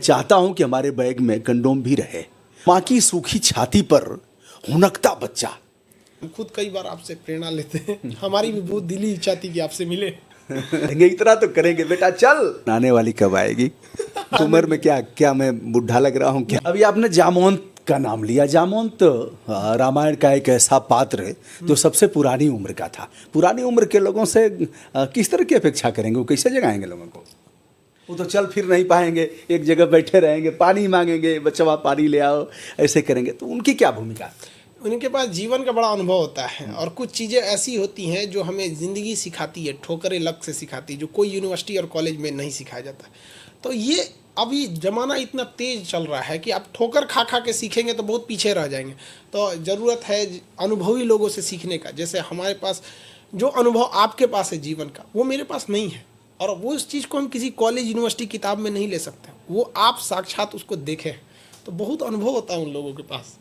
चाहता हूं कि हमारे बैग में कंडोम भी रहे। माँ की सूखी छाती पर हुनकता बच्चा। हम खुद कई बार आपसे प्रेरणा लेते हैं। हमारी भी बहुत दिली इच्छा थी कि आपसे मिले। इतना तो करेंगे बेटा, चल। आने वाली कब आएगी? उम्र में क्या मैं बुढ़ा लग रहा हूँ क्या? अभी आपने जामवंत का नाम लिया। जामवंत रामायण का एक ऐसा पात्र है जो सबसे पुरानी उम्र का था। पुरानी उम्र के लोगों से किस तरह की अपेक्षा करेंगे? वो कैसे जगाएंगे लोगों को? वो तो चल फिर नहीं पाएंगे, एक जगह बैठे रहेंगे, पानी मांगेंगे, बच्चा पानी ले आओ, ऐसे करेंगे। तो उनकी क्या भूमिका? उनके पास जीवन का बड़ा अनुभव होता है और कुछ चीज़ें ऐसी होती हैं जो हमें ज़िंदगी सिखाती है, ठोकरें लग से सिखाती है, जो कोई यूनिवर्सिटी और कॉलेज में नहीं सिखाया जाता। तो ये अभी ज़माना इतना तेज़ चल रहा है कि आप ठोकर खा खा के सीखेंगे तो बहुत पीछे रह जाएंगे। तो ज़रूरत है अनुभवी लोगों से सीखने का। जैसे हमारे पास जो अनुभव आपके पास है जीवन का, वो मेरे पास नहीं है, और वो इस चीज़ को हम किसी कॉलेज यूनिवर्सिटी किताब में नहीं ले सकते। वो आप साक्षात उसको देखें, तो बहुत अनुभव होता है उन लोगों के पास।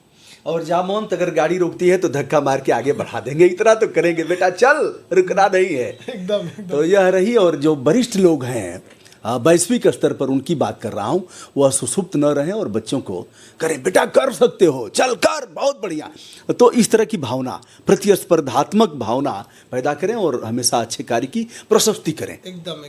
और जामवंत अगर गाड़ी रोकती है तो धक्का मार के आगे बढ़ा देंगे। इतना तो करेंगे बेटा, चल, रुकना नहीं है। एकदम। तो यह रही। और जो वरिष्ठ लोग हैं वैश्विक स्तर पर, उनकी बात कर रहा हूँ, वह सुसुप्त न रहें और बच्चों को करें, बेटा कर सकते हो, चल कर, बहुत बढ़िया। तो इस तरह की भावना, प्रतिस्पर्धात्मक भावना पैदा करें और हमेशा अच्छे कार्य की प्रशस्ति करें। एकदम।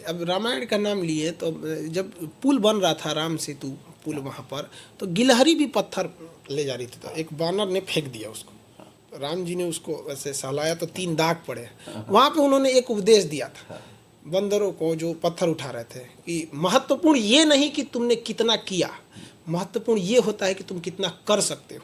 अब रामायण का नाम लिए तो जब पुल बन रहा था, राम सेतु पुल, वहाँ पर तो गिलहरी भी पत्थर ले जा रही थी, तो एक बानर ने फेंक दिया उसको। राम जी ने उसको ऐसे सहलाया तो 3 दाग पड़े। वहाँ पे उन्होंने एक उपदेश दिया था बंदरों को जो पत्थर उठा रहे थे कि महत्वपूर्ण ये नहीं कि तुमने कितना किया, महत्वपूर्ण ये होता है कि तुम कितना कर सकते हो।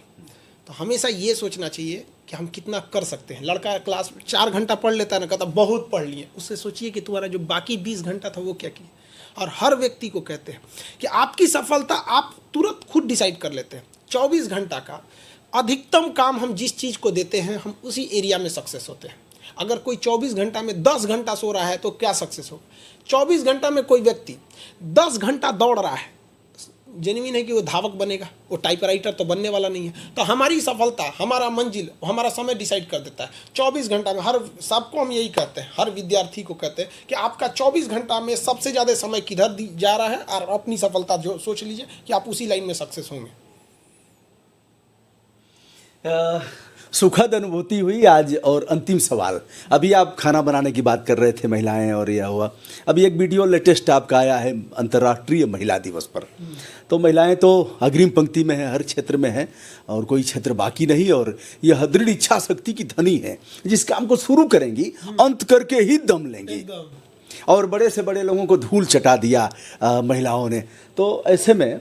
तो हमेशा ये सोचना चाहिए कि हम कितना कर सकते हैं। लड़का क्लास में 4 घंटा पढ़ लेता है ना, कहता बहुत पढ़ लिए। उससे सोचिए कि तुम्हारा जो बाकी 20 घंटा था वो क्या किया। और हर व्यक्ति को कहते हैं कि आपकी सफलता आप तुरंत खुद डिसाइड कर लेते हैं। 24 घंटा का अधिकतम काम हम जिस चीज़ को देते हैं, हम उसी एरिया में सक्सेस होते हैं। अगर कोई 24 घंटा में 10 घंटा सो रहा है तो क्या सक्सेस हो? 24 घंटा में कोई व्यक्ति 10 घंटा दौड़ रहा है, जेन्युइन है कि वो धावक बनेगा, वो टाइपराइटर तो बनने वाला नहीं है। तो हमारी सफलता, हमारा मंजिल, हमारा समय डिसाइड कर देता है। 24 घंटा में हर सबको हम यही कहते हैं, हर विद्यार्थी को कहते हैं कि आपका 24 घंटा में सबसे ज़्यादा समय किधर जा रहा है, और अपनी सफलता जो सोच लीजिए कि आप उसी लाइन में सक्सेस होंगे। सुखद अनुभूति हुई आज। और अंतिम सवाल, अभी आप खाना बनाने की बात कर रहे थे, महिलाएं, और यह हुआ अभी एक वीडियो लेटेस्ट आपका आया है अंतर्राष्ट्रीय महिला दिवस पर। तो महिलाएं तो अग्रिम पंक्ति में है, हर क्षेत्र में है, और कोई क्षेत्र बाकी नहीं। और यह दृढ़ इच्छा शक्ति की धनी है, जिस काम को शुरू करेंगी अंत करके ही दम लेंगी। और बड़े से बड़े लोगों को धूल चटा दिया महिलाओं ने। तो ऐसे में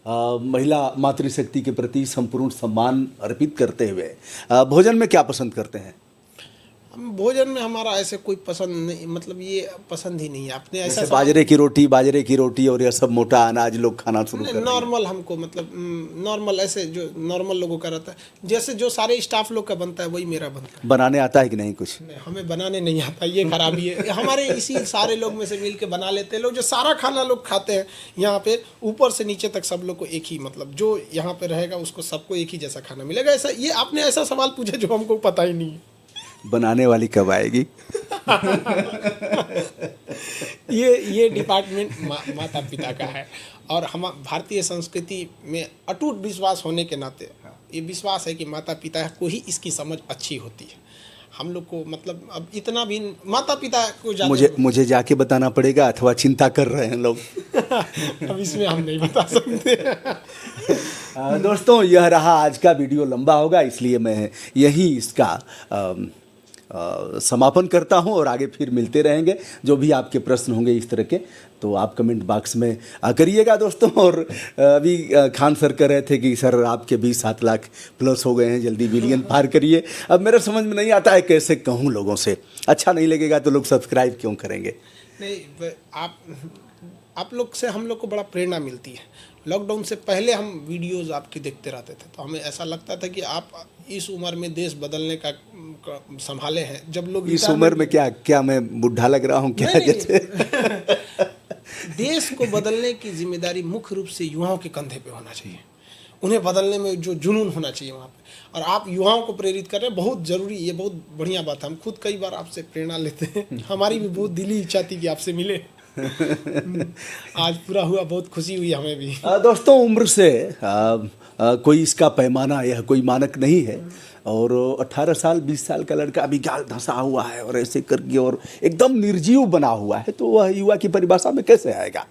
महिला मातृशक्ति के प्रति संपूर्ण सम्मान अर्पित करते हुए भोजन में क्या पसंद करते हैं? हम भोजन में हमारा ऐसे कोई पसंद नहीं, मतलब ये पसंद ही नहीं है। आपने ऐसा बाजरे की रोटी और यह सब मोटा अनाज लोग खाना शुरू कर नॉर्मल, हमको मतलब नॉर्मल, ऐसे जो नॉर्मल लोगों का रहता है, जैसे जो सारे स्टाफ लोग का बनता है वही मेरा बनता है। बनाने आता है कि नहीं? कुछ नहीं, हमें बनाने नहीं आता, ये खराबी है। हमारे इसी सारे लोग में से मिल के बना लेते हैं लोग। जो सारा खाना लोग खाते हैं यहाँ पे, ऊपर से नीचे तक सब लोग को एक ही, मतलब जो यहाँ पे रहेगा उसको सबको एक ही जैसा खाना मिलेगा। ऐसा, ये आपने ऐसा सवाल पूछा जो हमको पता ही नहीं है। बनाने वाली कब आएगी? ये डिपार्टमेंट माता पिता का है। और हम भारतीय संस्कृति में अटूट विश्वास होने के नाते ये विश्वास है कि माता पिता को ही इसकी समझ अच्छी होती है। हम लोग को मतलब अब इतना भी माता पिता को मुझे जाके बताना पड़ेगा, अथवा चिंता कर रहे हैं लोग? अब इसमें हम नहीं बता सकते। दोस्तों, यह रहा आज का वीडियो। लंबा होगा, इसलिए मैं यही इसका समापन करता हूं, और आगे फिर मिलते रहेंगे। जो भी आपके प्रश्न होंगे इस तरह के, तो आप कमेंट बॉक्स में करिएगा दोस्तों। और अभी खान सर कह रहे थे कि सर आपके भी 7 लाख प्लस हो गए हैं, जल्दी मिलियन पार करिए। अब मेरे समझ में नहीं आता है कैसे कहूँ लोगों से। अच्छा नहीं लगेगा तो लोग सब्सक्राइब क्यों करेंगे? नहीं, आप लोग से हम लोग को बड़ा प्रेरणा मिलती है। लॉकडाउन से पहले हम वीडियोस आपके देखते रहते थे, तो हमें ऐसा लगता था कि आप इस उम्र में देश बदलने का संभाले हैं। जब लोग इस उम्र में क्या मैं बुढ़ा लग रहा हूँ क्या? जैसे देश को बदलने की जिम्मेदारी मुख्य रूप से युवाओं के कंधे पे होना चाहिए। उन्हें बदलने में जो जुनून होना चाहिए वहाँ पे, और आप युवाओं को प्रेरित कर रहे हैं, बहुत ज़रूरी, ये बहुत बढ़िया बात है। हम खुद कई बार आपसे प्रेरणा लेते हैं। हमारी भी बहुत दिली इच्छा थी कि आपसे मिले। आज पूरा हुआ, बहुत खुशी हुई हमें भी। दोस्तों, उम्र से कोई इसका पैमाना या कोई मानक नहीं है। और 18 साल 20 साल का लड़का अभी गाल धंसा हुआ है और ऐसे करके और एकदम निर्जीव बना हुआ है, तो वह युवा की परिभाषा में कैसे आएगा।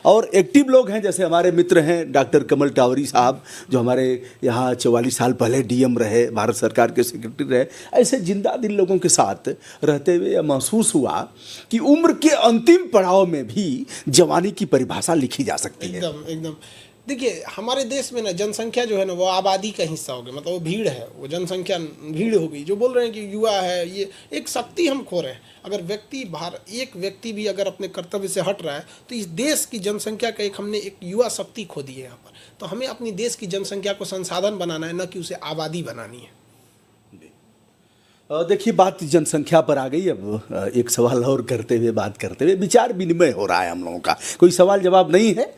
और एक्टिव लोग हैं, जैसे हमारे मित्र हैं डॉक्टर कमल टावरी साहब, जो हमारे यहाँ 44 साल पहले डीएम रहे, भारत सरकार के सेक्रेटरी रहे। ऐसे जिंदा दिल लोगों के साथ रहते हुए यह महसूस हुआ कि उम्र के अंतिम पड़ाव में भी जवानी की परिभाषा लिखी जा सकती है। एकदम एकदम। देखिए, हमारे देश में ना जनसंख्या जो है ना वो आबादी का हिस्सा हो गया, मतलब वो भीड़ है, वो जनसंख्या भीड़ हो गई। जो बोल रहे हैं कि युवा है, ये एक शक्ति हम खो रहे हैं। अगर एक व्यक्ति भी अगर अपने कर्तव्य से हट रहा है तो इस देश की जनसंख्या का हमने एक युवा शक्ति खो दी है यहाँ पर। तो हमें अपनी देश की जनसंख्या को संसाधन बनाना है, न कि उसे आबादी बनानी है। देखिए, बात जनसंख्या पर आ गई। अब एक सवाल और करते हुए बात करते हुए विचार विनिमय हो रहा है हम लोगों का, कोई सवाल जवाब नहीं है।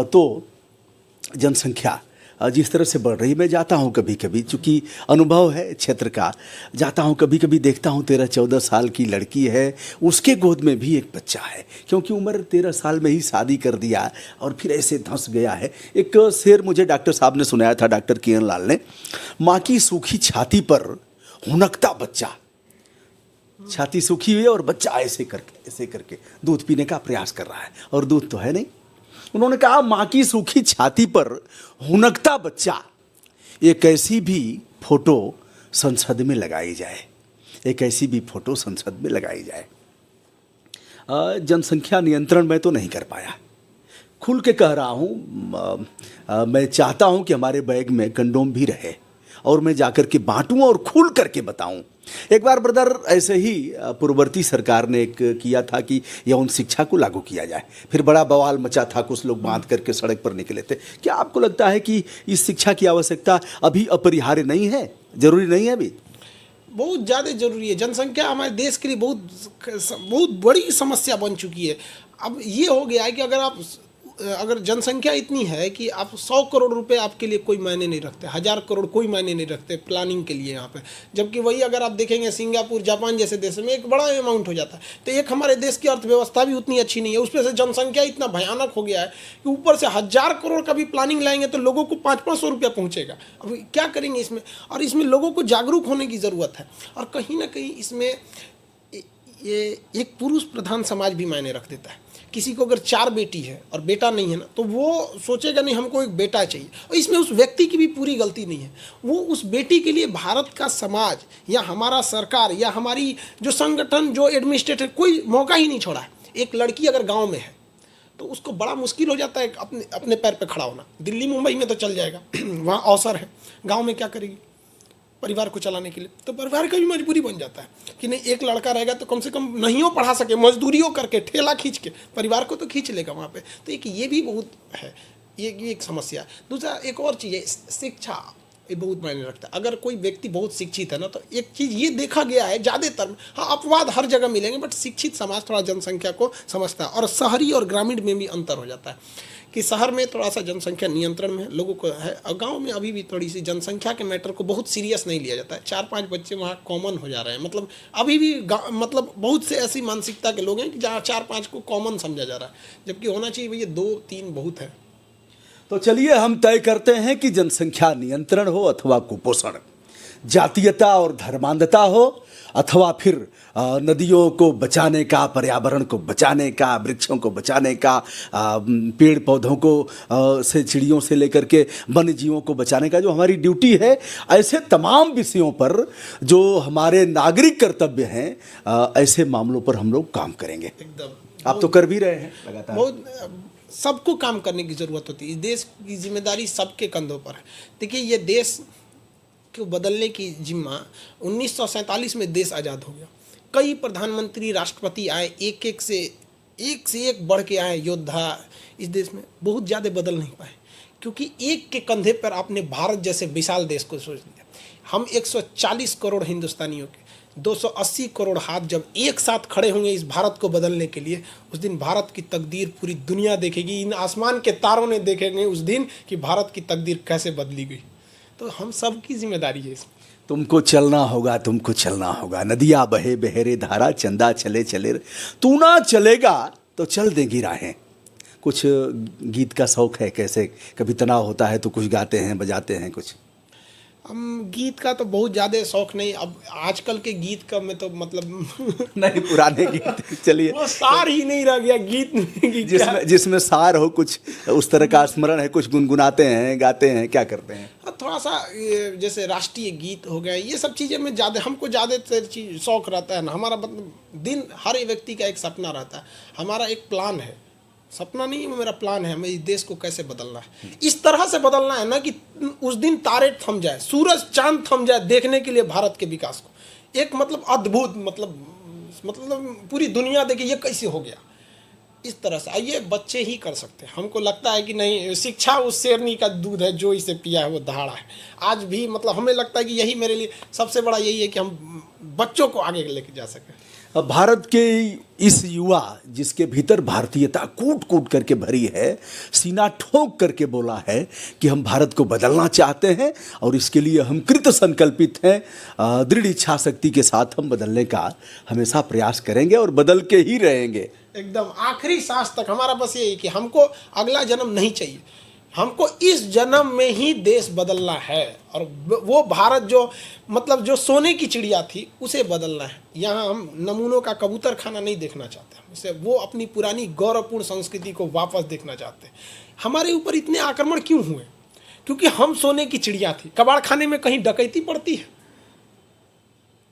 तो जनसंख्या जिस तरह से बढ़ रही, मैं जाता हूँ कभी कभी, चूँकि अनुभव है क्षेत्र का, जाता हूँ कभी कभी देखता हूँ 13-14 साल की लड़की है, उसके गोद में भी एक बच्चा है, क्योंकि उम्र 13 साल में ही शादी कर दिया और फिर ऐसे धंस गया है। एक शेर मुझे डॉक्टर साहब ने सुनाया था, डॉक्टर किरण लाल ने, माँ की सूखी छाती पर हुनकता बच्चा, छाती सूखी हुई है और बच्चा ऐसे करके दूध पीने का प्रयास कर रहा है, और दूध तो है नहीं। उन्होंने कहा, माँ की सूखी छाती पर हुनकता बच्चा, एक ऐसी भी फोटो संसद में लगाई जाए, एक ऐसी भी फोटो संसद में लगाई जाए। जनसंख्या नियंत्रण मैं तो नहीं कर पाया, खुल के कह रहा हूँ। मैं चाहता हूँ कि हमारे बैग में कंडोम भी रहे और मैं जाकर के बांटूं और खुल करके बताऊं। एक बार ब्रदर ऐसे ही पूर्ववर्ती सरकार ने एक किया था कि यौन शिक्षा को लागू किया जाए, फिर बड़ा बवाल मचा था, कुछ लोग बांध करके सड़क पर निकले थे। क्या आपको लगता है कि इस शिक्षा की आवश्यकता अभी अपरिहार्य नहीं है, जरूरी नहीं है? अभी बहुत ज़्यादा जरूरी है। जनसंख्या हमारे देश के लिए बहुत बड़ी समस्या बन चुकी है। अब ये हो गया है कि अगर जनसंख्या इतनी है कि आप 100 करोड़ रुपए आपके लिए कोई मायने नहीं रखते, 1000 करोड़ कोई मायने नहीं रखते प्लानिंग के लिए यहाँ पे, जबकि वही अगर आप देखेंगे सिंगापुर, जापान जैसे देश में एक बड़ा अमाउंट हो जाता है। तो एक हमारे देश की अर्थव्यवस्था भी उतनी अच्छी नहीं है, उसमें से जनसंख्या इतना भयानक हो गया है कि ऊपर से 1000 करोड़ का भी प्लानिंग लाएंगे तो लोगों को 500-500 रुपया पहुँचेगा। अब क्या करेंगे इसमें? और इसमें लोगों को जागरूक होने की ज़रूरत है। और कहीं ना कहीं इसमें ये एक पुरुष प्रधान समाज भी मायने रख देता है। किसी को अगर 4 बेटी है और बेटा नहीं है ना, तो वो सोचेगा नहीं हमको एक बेटा चाहिए, और इसमें उस व्यक्ति की भी पूरी गलती नहीं है। वो उस बेटी के लिए भारत का समाज या हमारा सरकार या हमारी जो संगठन, जो एडमिनिस्ट्रेटर, कोई मौका ही नहीं छोड़ा है। एक लड़की अगर गांव में है तो उसको बड़ा मुश्किल हो जाता है अपने पैर पे खड़ा होना। दिल्ली मुंबई में तो चल जाएगा, वहाँ अवसर है। गाँव में क्या करेगी परिवार को चलाने के लिए? तो परिवार का भी मजबूरी बन जाता है कि नहीं, एक लड़का रहेगा तो कम से कम नहीं हो पढ़ा सके, मजदूरियों करके, ठेला खींच के परिवार को तो खींच लेगा वहाँ पे। तो ये भी बहुत है, ये एक समस्या है। दूसरा एक और चीज़ है, शिक्षा, ये बहुत मायने रखता है। अगर कोई व्यक्ति बहुत शिक्षित है ना, तो एक चीज़ ये देखा गया है ज़्यादातर, हाँ अपवाद हर जगह मिलेंगे, बट शिक्षित समाज थोड़ा जनसंख्या को समझता है। और शहरी और ग्रामीण में भी अंतर हो जाता है कि शहर में थोड़ा सा जनसंख्या नियंत्रण में लोगों को है, और गांव में अभी भी थोड़ी सी जनसंख्या के मैटर को बहुत सीरियस नहीं लिया जाता है। 4-5 बच्चे वहाँ कॉमन हो जा रहे हैं। मतलब अभी भी मतलब बहुत से ऐसी मानसिकता के लोग हैं कि जहाँ 4-5 को कॉमन समझा जा रहा है, जबकि होना चाहिए भैया 2-3 बहुत है। तो चलिए हम तय करते हैं कि जनसंख्या नियंत्रण हो अथवा कुपोषण, जातीयता और धर्मांधता हो, अथवा फिर नदियों को बचाने का, पर्यावरण को बचाने का, वृक्षों को बचाने का, पेड़ पौधों को से, चिड़ियों से लेकर के वन्य जीवों को बचाने का जो हमारी ड्यूटी है, ऐसे तमाम विषयों पर जो हमारे नागरिक कर्तव्य हैं, ऐसे मामलों पर हम लोग काम करेंगे। एकदम, आप तो कर भी रहे हैं लगातार। बहुत सबको काम करने की ज़रूरत होती है। इस देश की जिम्मेदारी सबके कंधों पर है। देखिए, ये देश को बदलने की जिम्मा 1947 में देश आज़ाद हो गया। कई प्रधानमंत्री, राष्ट्रपति आए, एक से एक बढ़ के आए योद्धा। इस देश में बहुत ज़्यादा बदल नहीं पाए, क्योंकि एक के कंधे पर आपने भारत जैसे विशाल देश को सोच लिया। हम 140 करोड़ हिंदुस्तानियों के 280 करोड़ हाथ जब एक साथ खड़े होंगे इस भारत को बदलने के लिए, उस दिन भारत की तकदीर पूरी दुनिया देखेगी। इन आसमान के तारों ने देखेंगे उस दिन कि भारत की तकदीर कैसे बदली गई। तो हम सब की जिम्मेदारी है इसमें। तुमको चलना होगा, तुमको चलना होगा। नदियाँ बहे बहेरे धारा, चंदा चले चले, तू ना चलेगा तो चल देंगी राहें। कुछ गीत का शौक है कैसे? कभी तनाव होता है तो कुछ गाते हैं, बजाते हैं कुछ? हम गीत का तो बहुत ज़्यादा शौक नहीं। अब आजकल के गीत का मैं तो मतलब नहीं, पुराने गीत चलिए, वो सार ही नहीं रह गया गीत में कि क्या। जिसमें सार हो, कुछ उस तरह का स्मरण है, कुछ गुनगुनाते हैं, गाते हैं, क्या करते हैं? थोड़ा सा जैसे राष्ट्रीय गीत हो गए, ये सब चीज़ें में ज़्यादा हमको ज़्यादातर चीज शौक रहता है ना। हमारा मतलब दिन हर एक व्यक्ति का एक सपना रहता है, हमारा एक प्लान है। सपना नहीं है, मेरा प्लान है, हमें इस देश को कैसे बदलना है। इस तरह से बदलना है ना कि उस दिन तारे थम जाए, सूरज चांद थम जाए देखने के लिए भारत के विकास को। एक मतलब अद्भुत मतलब पूरी दुनिया देखे ये कैसे हो गया। इस तरह से ये बच्चे ही कर सकते हैं। हमको लगता है कि नहीं, शिक्षा उस शेरनी का दूध है, जो इसे पिया है वो दहाड़ा है। आज भी मतलब हमें लगता है कि यही मेरे लिए सबसे बड़ा यही है कि हम बच्चों को आगे लेके जा सकें। अब भारत के इस युवा जिसके भीतर भारतीयता कूट कूट करके भरी है, सीना ठोक करके बोला है कि हम भारत को बदलना चाहते हैं और इसके लिए हम कृत संकल्पित हैं, दृढ़ इच्छा शक्ति के साथ हम बदलने का हमेशा प्रयास करेंगे और बदल के ही रहेंगे। एकदम आखिरी सांस तक हमारा बस यही कि हमको अगला जन्म नहीं चाहिए, हमको इस जन्म में ही देश बदलना है। और वो भारत जो मतलब जो सोने की चिड़िया थी उसे बदलना है। यहाँ हम नमूनों का कबूतर खाना नहीं देखना चाहते, उसे वो अपनी पुरानी गौरवपूर्ण संस्कृति को वापस देखना चाहते हैं। हमारे ऊपर इतने आक्रमण क्यों हुए? क्योंकि हम सोने की चिड़िया थी। कबाड़ खाने में कहीं डकैती पड़ती है?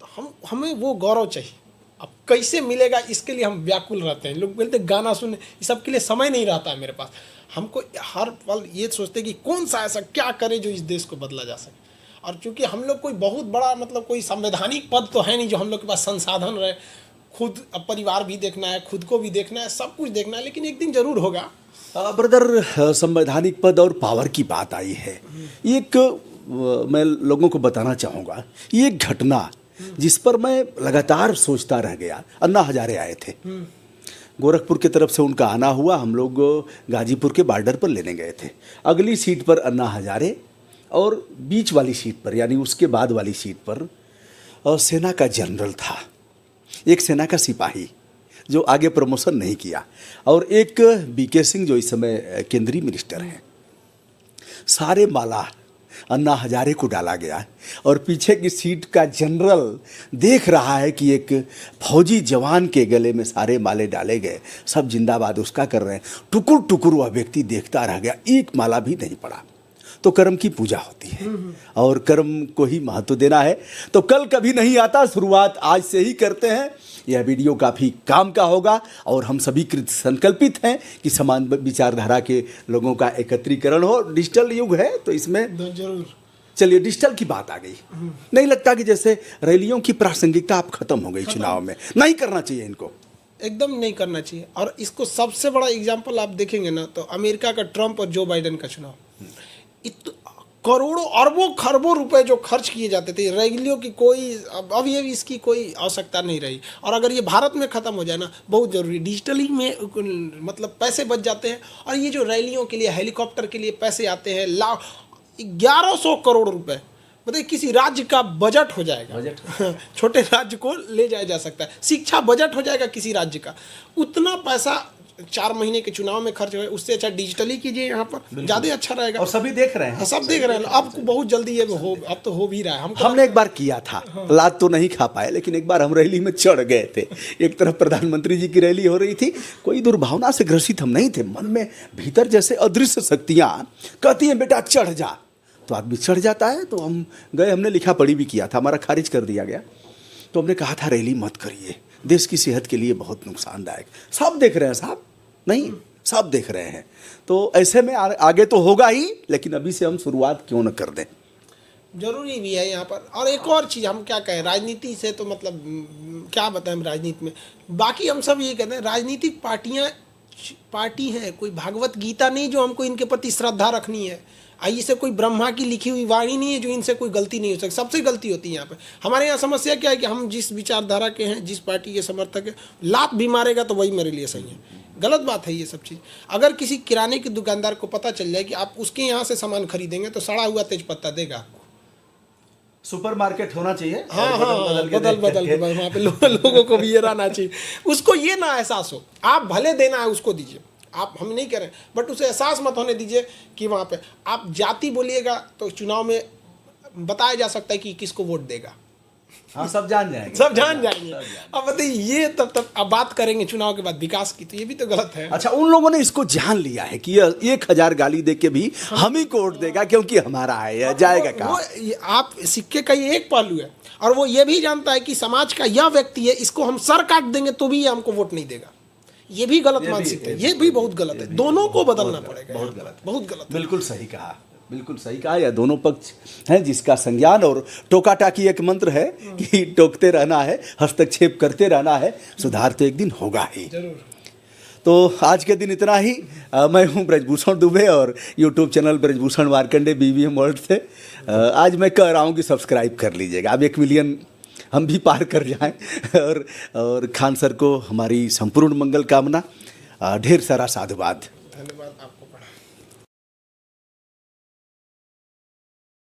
तो हमें वो गौरव चाहिए। अब कैसे मिलेगा इसके लिए हम व्याकुल रहते हैं। लोग बोलते गाना सुनने, इस सब के लिए समय नहीं रहता है मेरे पास। हमको हर पल ये सोचते कि कौन सा ऐसा क्या करे जो इस देश को बदला जा सके। और चूंकि हम लोग कोई बहुत बड़ा मतलब कोई संवैधानिक पद तो है नहीं जो हम लोग के पास संसाधन रहे। खुद अब परिवार भी देखना है, खुद को भी देखना है, सब कुछ देखना है, लेकिन एक दिन जरूर होगा। ब्रदर, संवैधानिक पद और पावर की बात आई है, एक मैं लोगों को बताना चाहूँगा, ये एक घटना जिस पर मैं लगातार सोचता रह गया। अन्ना हजारे आए थे, गोरखपुर की तरफ से उनका आना हुआ, हम लोग गाजीपुर के बॉर्डर पर लेने गए थे। अगली सीट पर अन्ना हजारे और बीच वाली सीट पर यानी उसके बाद वाली सीट पर सेना का जनरल था, एक सेना का सिपाही जो आगे प्रमोशन नहीं किया, और एक बीके सिंह जो इस समय केंद्रीय मिनिस्टर हैं। सारे माला अन्ना हजारे को डाला गया और पीछे की सीट का जनरल देख रहा है कि एक फौजी जवान के गले में सारे माले डाले गए, सब जिंदाबाद उसका कर रहे हैं। टुकुर टुकुर वह व्यक्ति देखता रह गया, एक माला भी नहीं पड़ा। तो कर्म की पूजा होती है और कर्म को ही महत्व देना है। तो कल कभी नहीं आता, शुरुआत आज से ही करते हैं। यह वीडियो काफ़ी काम का होगा और हम सभी कृत संकल्पित हैं कि समान विचारधारा के लोगों का एकत्रीकरण हो। डिजिटल युग है तो इसमें जरूर। चलिए, डिजिटल की बात आ गई। नहीं लगता कि जैसे रैलियों की प्रासंगिकता अब खत्म हो गई? चुनाव में नहीं करना चाहिए इनको, एकदम नहीं करना चाहिए। और इसको सबसे बड़ा एग्जाम्पल आप देखेंगे ना तो अमेरिका का ट्रंप और जो बाइडेन का चुनाव, करोड़ों अरबों खरबों रुपए जो खर्च किए जाते थे रैलियों की, कोई अब ये इसकी कोई आवश्यकता नहीं रही। और अगर ये भारत में ख़त्म हो जाए ना, बहुत ज़रूरी, डिजिटली में मतलब पैसे बच जाते हैं। और ये जो रैलियों के लिए, हेलीकॉप्टर के लिए पैसे आते हैं, 1100 करोड़ रुपए, मतलब किसी राज्य का बजट हो जाएगा। छोटे राज्य को ले जाया जा सकता है। शिक्षा बजट हो जाएगा किसी राज्य का। उतना पैसा 4 महीने के चुनाव में खर्च हुए, उससे अच्छा डिजिटली कीजिए, यहाँ पर ज़्यादा अच्छा रहेगा। और सभी देख रहे हैं, सब देख रहे हैं। अब बहुत जल्दी ये हो, अब तो हो भी रहा है। हमने एक बार किया था, लात तो नहीं खा पाए, लेकिन एक बार हम रैली में चढ़ गए थे। एक तरफ प्रधानमंत्री जी की रैली हो रही थी, कोई दुर्भावना से ग्रसित हम नहीं थे, मन में भीतर जैसे अदृश्य शक्तियाँ कहती हैं बेटा चढ़ जा, तो आदमी चढ़ जाता है। तो हम गए, हमने लिखा पढ़ी भी किया था, हमारा खारिज कर दिया गया। तो हमने कहा था रैली मत करिए, देश की सेहत के लिए बहुत नुकसानदायक। सब देख रहे हैं साहब, नहीं सब देख रहे हैं। तो ऐसे में आगे तो होगा ही, लेकिन अभी से हम शुरुआत क्यों न कर दें? जरूरी भी है यहाँ पर। और एक और चीज़ हम क्या कहें, राजनीति से तो मतलब क्या बताएं राजनीति में। बाकी हम सब ये कहते हैं राजनीतिक पार्टी है, कोई भागवत गीता नहीं जो हमको इनके प्रति श्रद्धा रखनी है। आइए से कोई ब्रह्मा की लिखी हुई वाणी नहीं है जो इनसे कोई गलती नहीं हो सकती। सबसे गलती होती है यहाँ पे। हमारे यहाँ समस्या क्या है कि हम जिस विचारधारा के हैं, जिस पार्टी के समर्थक हैं, लात भी मारेगा तो वही मेरे लिए सही है। गलत बात है ये सब चीज़। अगर किसी किराने के दुकानदार को पता चल जाए कि आप उसके यहाँ से सामान खरीदेंगे तो सड़ा हुआ तेज पत्ता देगा आपको, सुपरमार्केट होना चाहिए। हाँ और हाँ, के बदल देख बदल के करके। वहाँ पे लोगों को भी ये रहना चाहिए, उसको ये ना एहसास हो। आप भले देना है उसको दीजिए, आप हम नहीं कह रहे, बट उसे एहसास मत होने दीजिए कि वहाँ पे आप जाति बोलिएगा तो चुनाव में बताया जा सकता है कि किसको वोट देगा, हाँ सब जान जाएंगे, सब जान जाएंगे। अब बताइए ये तब अब बात करेंगे चुनाव के बाद विकास की, तो ये भी तो गलत है। अच्छा, उन लोगों ने इसको जान लिया है कि यह 1000 गाली दे के भी हम ही को वोट देगा क्योंकि हमारा है, यह जाएगा वो कहाँ। आप सिक्के का ये एक पहलू है, और वो ये भी जानता है कि समाज का यह व्यक्ति है, इसको हम सर काट देंगे तो भी ये हमको वोट नहीं देगा। ये भी गलत मानसिकता है, ये भी बहुत गलत है। दोनों को बदलना पड़ेगा, बहुत गलत, बहुत गलत। बिल्कुल सही कहा, बिल्कुल सही कहा। यह दोनों पक्ष हैं जिसका संज्ञान और टोका टाकी एक मंत्र है कि टोकते रहना है, हस्तक्षेप करते रहना है, सुधार तो एक दिन होगा ही। जरूर। तो आज के दिन इतना ही। मैं हूं ब्रजभूषण दुबे और YouTube channel Brajbhushan Markande BVM world से आज मैं कह रहा हूं कि सब्सक्राइब कर लीजिएगा। अब 1 मिलियन हम भी पार कर जाएं, और खान सर को हमारी संपूर्ण मंगल कामना, ढेर सारा साधुवाद। धन्यवाद आप